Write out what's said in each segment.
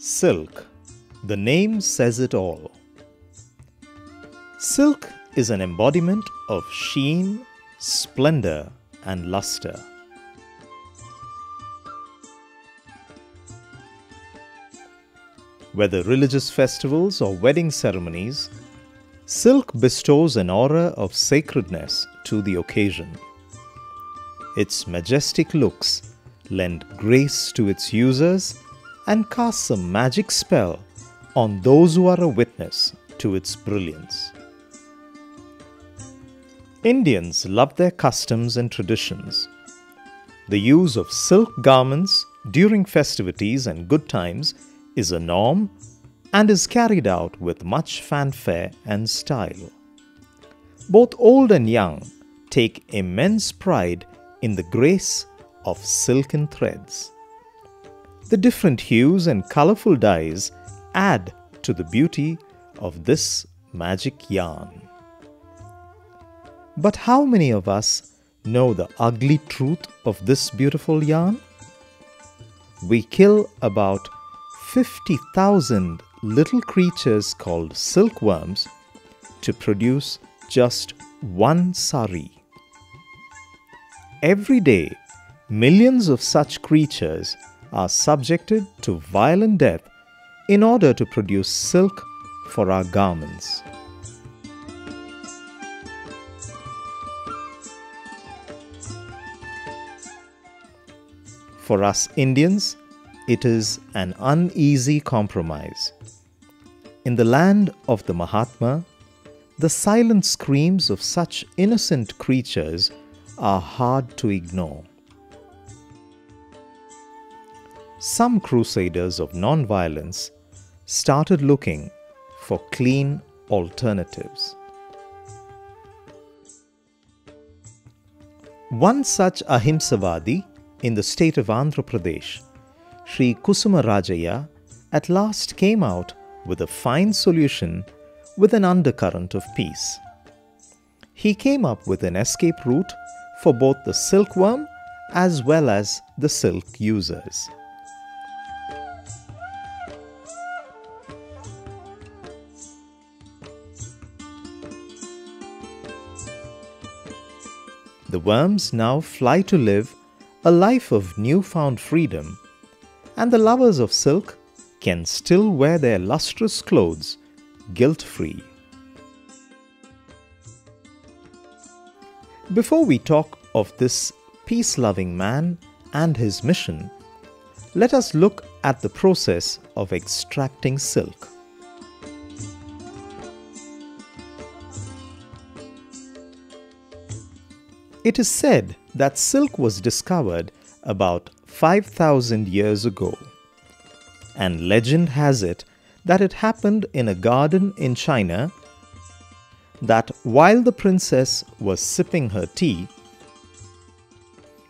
Silk. The name says it all. Silk is an embodiment of sheen, splendor, and luster. Whether religious festivals or wedding ceremonies, silk bestows an aura of sacredness to the occasion. Its majestic looks lend grace to its users and cast a magic spell on those who are a witness to its brilliance. Indians love their customs and traditions. The use of silk garments during festivities and good times is a norm and is carried out with much fanfare and style. Both old and young take immense pride in the grace of silken threads. The different hues and colorful dyes add to the beauty of this magic yarn. But how many of us know the ugly truth of this beautiful yarn? We kill about 50,000 little creatures called silkworms to produce just one sari. Every day, millions of such creatures are subjected to violent death in order to produce silk for our garments. For us Indians, it is an uneasy compromise. In the land of the Mahatma, the silent screams of such innocent creatures are hard to ignore. Some crusaders of non-violence started looking for clean alternatives. One such Ahimsavadi in the state of Andhra Pradesh, Sri Kusuma Raja, at last came out with a fine solution with an undercurrent of peace. He came up with an escape route for both the silkworm as well as the silk users. The worms now fly to live a life of newfound freedom, and the lovers of silk can still wear their lustrous clothes guilt-free. Before we talk of this peace-loving man and his mission, let us look at the process of extracting silk. It is said that silk was discovered about 5,000 years ago, and legend has it that it happened in a garden in China, that while the princess was sipping her tea,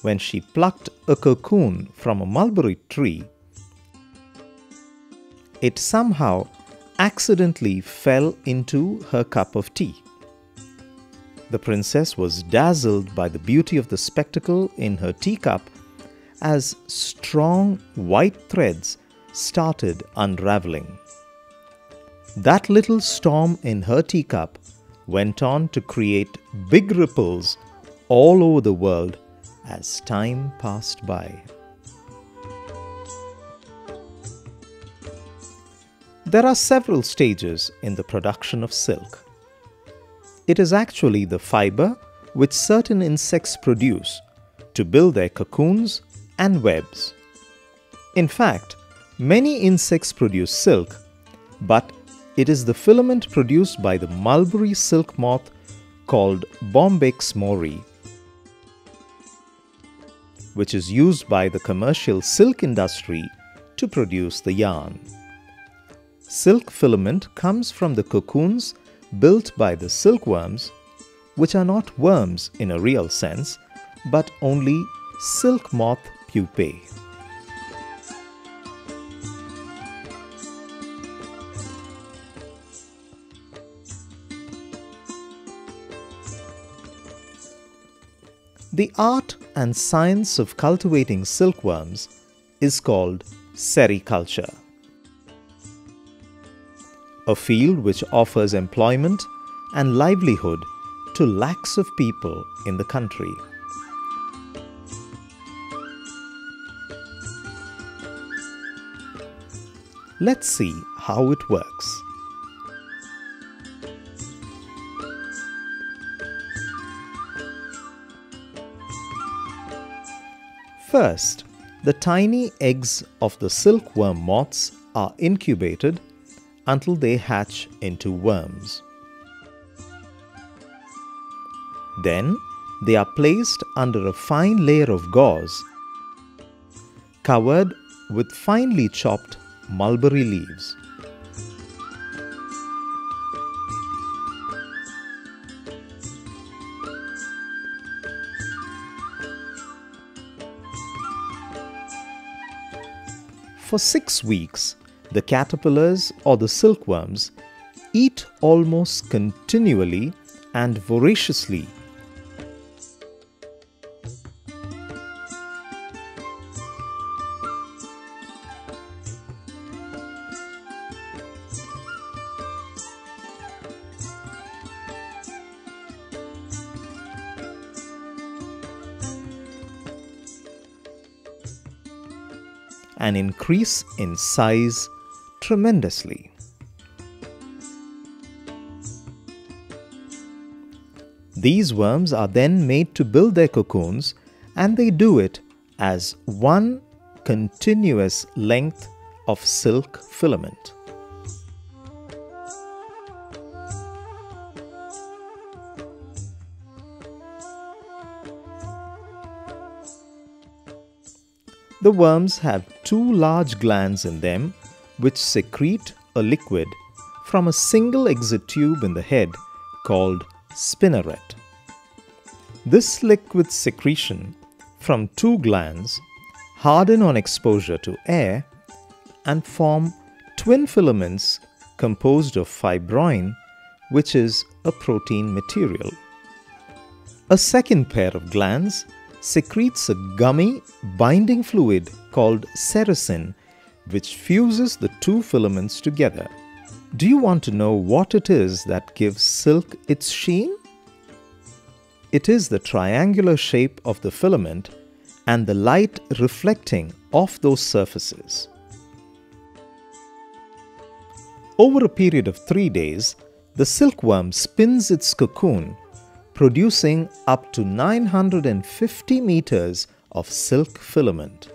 when she plucked a cocoon from a mulberry tree, it somehow accidentally fell into her cup of tea. The princess was dazzled by the beauty of the spectacle in her teacup as strong white threads started unraveling. That little storm in her teacup went on to create big ripples all over the world as time passed by. There are several stages in the production of silk. It is actually the fiber which certain insects produce to build their cocoons and webs. In fact, many insects produce silk, but it is the filament produced by the mulberry silk moth called Bombyx mori, which is used by the commercial silk industry to produce the yarn. Silk filament comes from the cocoons built by the silkworms, which are not worms in a real sense, but only silk moth pupae. The art and science of cultivating silkworms is called sericulture. a field which offers employment and livelihood to lakhs of people in the country. Let's see how it works. First, the tiny eggs of the silkworm moths are incubated until they hatch into worms. Then, they are placed under a fine layer of gauze covered with finely chopped mulberry leaves. For 6 weeks, the caterpillars or the silkworms eat almost continually and voraciously. And increase in size tremendously. These worms are then made to build their cocoons, and they do it as one continuous length of silk filament. The worms have 2 large glands in them which secrete a liquid from a single exit tube in the head called spinneret. This liquid secretion from 2 glands harden on exposure to air and form twin filaments composed of fibroin, which is a protein material. A second pair of glands secretes a gummy binding fluid called sericin, which fuses the 2 filaments together. Do you want to know what it is that gives silk its sheen? It is the triangular shape of the filament and the light reflecting off those surfaces. Over a period of 3 days, the silkworm spins its cocoon, producing up to 950 meters of silk filament.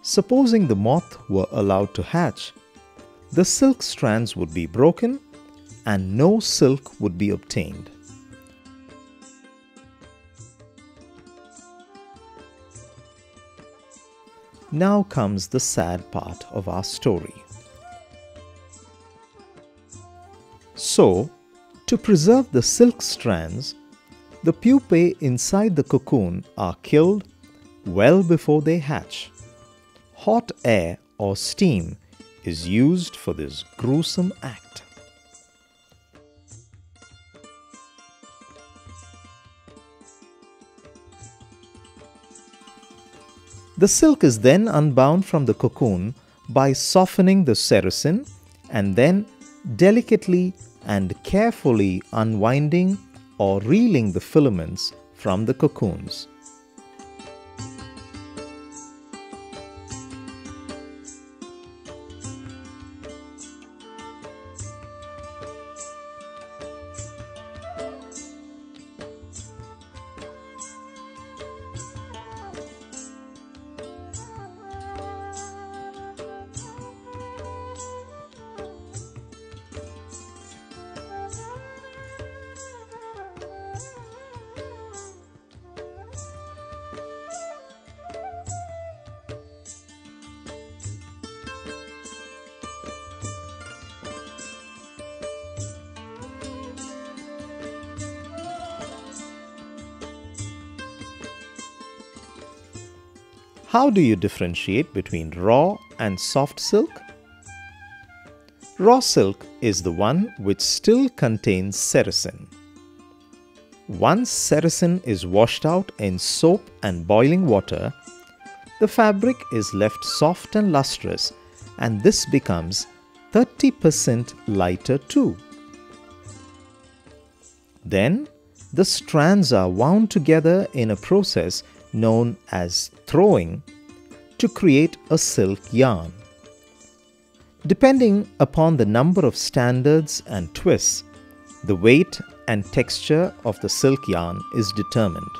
Supposing the moth were allowed to hatch, the silk strands would be broken and no silk would be obtained. Now comes the sad part of our story. So, to preserve the silk strands, the pupae inside the cocoon are killed well before they hatch. Hot air or steam is used for this gruesome act. The silk is then unbound from the cocoon by softening the sericin and then delicately and carefully unwinding or reeling the filaments from the cocoons. How do you differentiate between raw and soft silk? Raw silk is the one which still contains sericin. Once sericin is washed out in soap and boiling water, the fabric is left soft and lustrous, and this becomes 30% lighter too. Then, the strands are wound together in a process known as throwing to create a silk yarn. Depending upon the number of standards and twists, the weight and texture of the silk yarn is determined.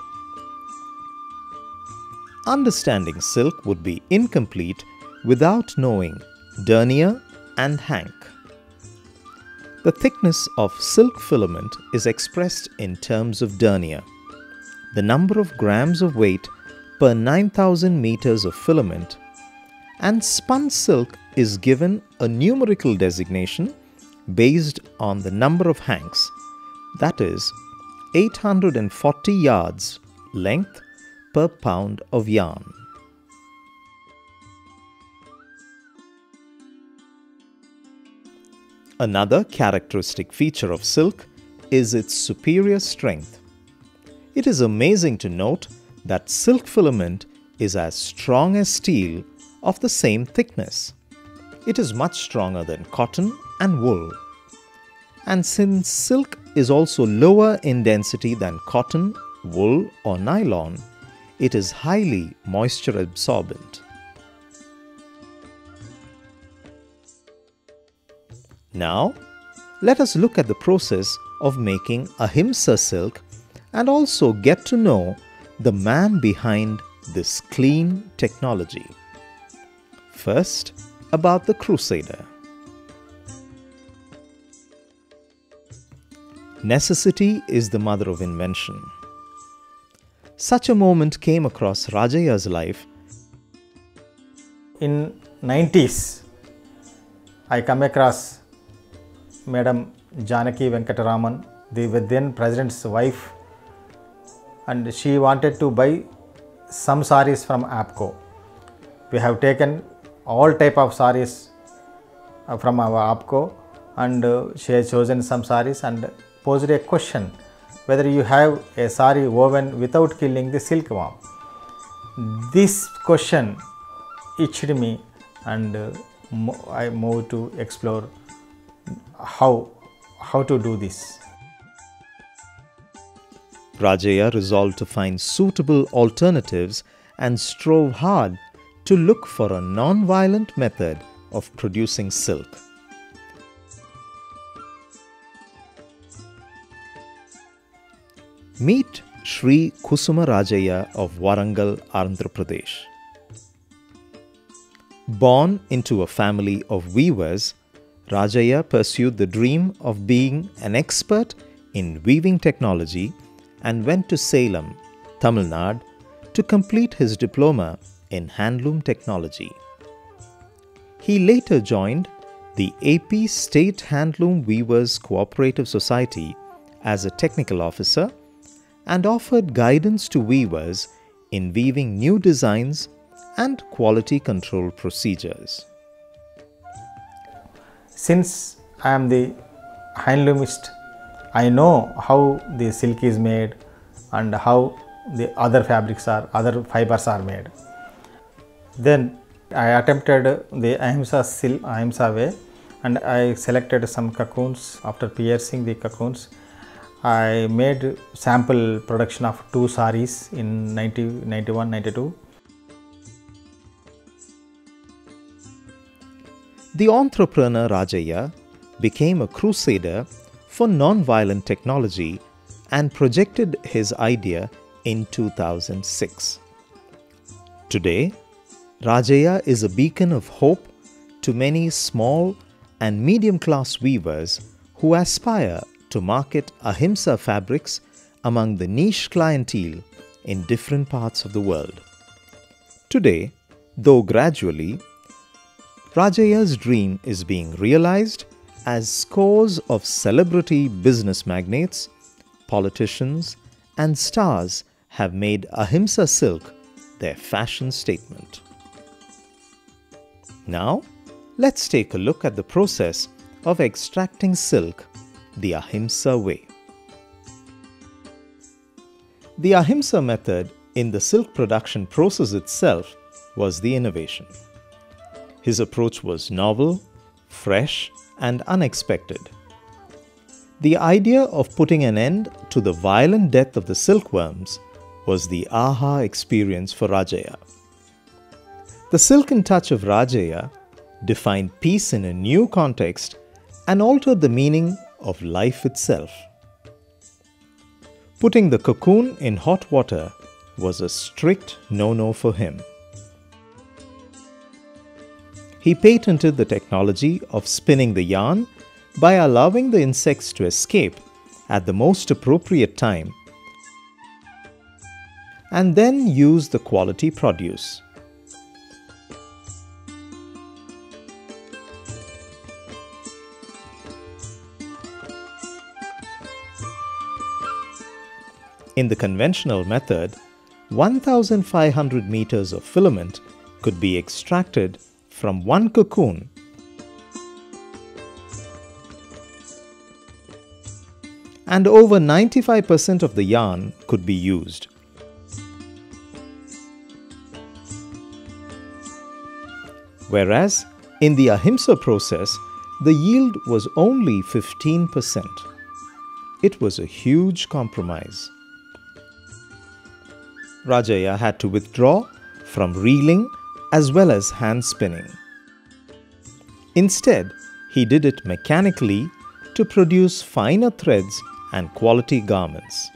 Understanding silk would be incomplete without knowing denier and hank. The thickness of silk filament is expressed in terms of denier, the number of grams of weight per 9,000 meters of filament, and spun silk is given a numerical designation based on the number of hanks, that is 840 yards length per pound of yarn. Another characteristic feature of silk is its superior strength. It is amazing to note that silk filament is as strong as steel of the same thickness. It is much stronger than cotton and wool. And since silk is also lower in density than cotton, wool or nylon, it is highly moisture absorbent. Now, let us look at the process of making Ahimsa silk and also get to know the man behind this clean technology. First, about the crusader. Necessity is the mother of invention. Such a moment came across Rajaya's life. In 90s, I come across Madam Janaki Venkataraman, the then president's wife, and she wanted to buy some sarees from APCO. We have taken all type of sarees from our APCO, and she has chosen some sarees and posed a question whether you have a saree woven without killing the silkworm. This question itched me, and I moved to explore how to do this. Rajaya resolved to find suitable alternatives and strove hard to look for a non-violent method of producing silk. Meet Sri Kusuma Raja of Warangal, Andhra Pradesh. Born into a family of weavers, Rajaya pursued the dream of being an expert in weaving technology and went to Salem, Tamil Nadu, to complete his diploma in handloom technology. He later joined the AP State Handloom Weavers Cooperative Society as a technical officer and offered guidance to weavers in weaving new designs and quality control procedures. Since I am the handloomist, I know how the silk is made and how the other fibers are made. Then I attempted the Ahimsa way, and I selected some cocoons. After piercing the cocoons, I made sample production of 2 sarees in 91-92. The entrepreneur Rajaya became a crusader for non-violent technology and projected his idea in 2006. Today, Rajaya is a beacon of hope to many small and medium-class weavers who aspire to market Ahimsa fabrics among the niche clientele in different parts of the world. Today, though gradually, Rajaya's dream is being realized as scores of celebrity business magnates, politicians, and stars have made Ahimsa silk their fashion statement. Now, let's take a look at the process of extracting silk the Ahimsa way. The Ahimsa method in the silk production process itself was the innovation. His approach was novel, fresh, and unexpected. The idea of putting an end to the violent death of the silkworms was the aha experience for Rajaya. The silken touch of Rajaya defined peace in a new context and altered the meaning of life itself. Putting the cocoon in hot water was a strict no-no for him. He patented the technology of spinning the yarn by allowing the insects to escape at the most appropriate time and then use the quality produce. In the conventional method, 1,500 meters of filament could be extracted from one cocoon, and over 95% of the yarn could be used. Whereas in the Ahimsa process, the yield was only 15%. It was a huge compromise. Rajaya had to withdraw from reeling as well as hand spinning. Instead, he did it mechanically to produce finer threads and quality garments.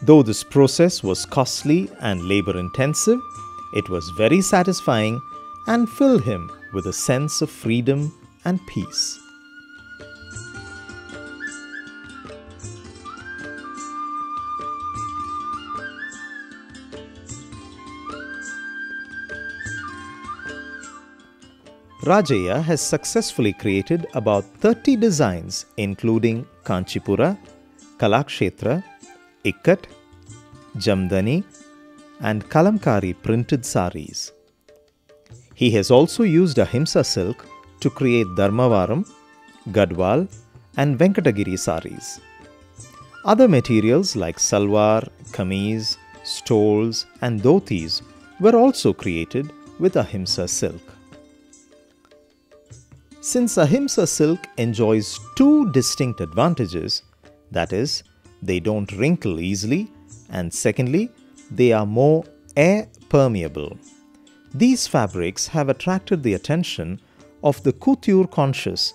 Though this process was costly and labor-intensive, it was very satisfying and filled him with a sense of freedom and peace. Rajaya has successfully created about 30 designs including Kanchipura, Kalakshetra, Ikkat, Jamdani and Kalamkari printed saris. He has also used Ahimsa silk to create Dharmavaram, Gadwal and Venkatagiri saris. Other materials like salwar, kameez, stoles and dhotis were also created with Ahimsa silk. Since Ahimsa silk enjoys two distinct advantages, that is, they don't wrinkle easily, and secondly, they are more air permeable. These fabrics have attracted the attention of the couture conscious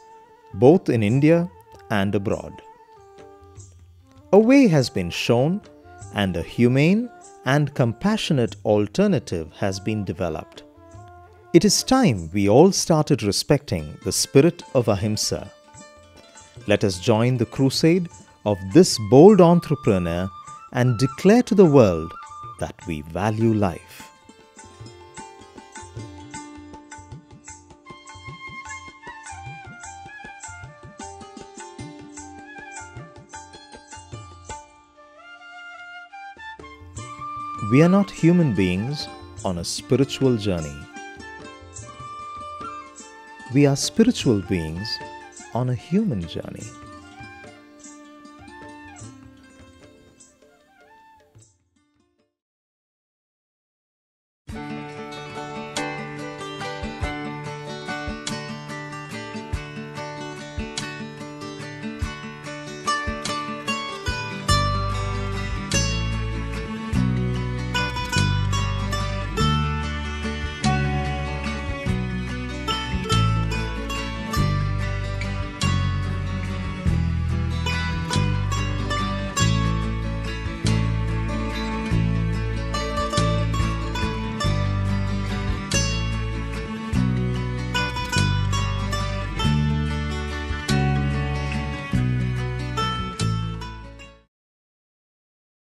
both in India and abroad. A way has been shown and a humane and compassionate alternative has been developed. It is time we all started respecting the spirit of Ahimsa. Let us join the crusade of this bold entrepreneur and declare to the world that we value life. We are not human beings on a spiritual journey. We are spiritual beings on a human journey.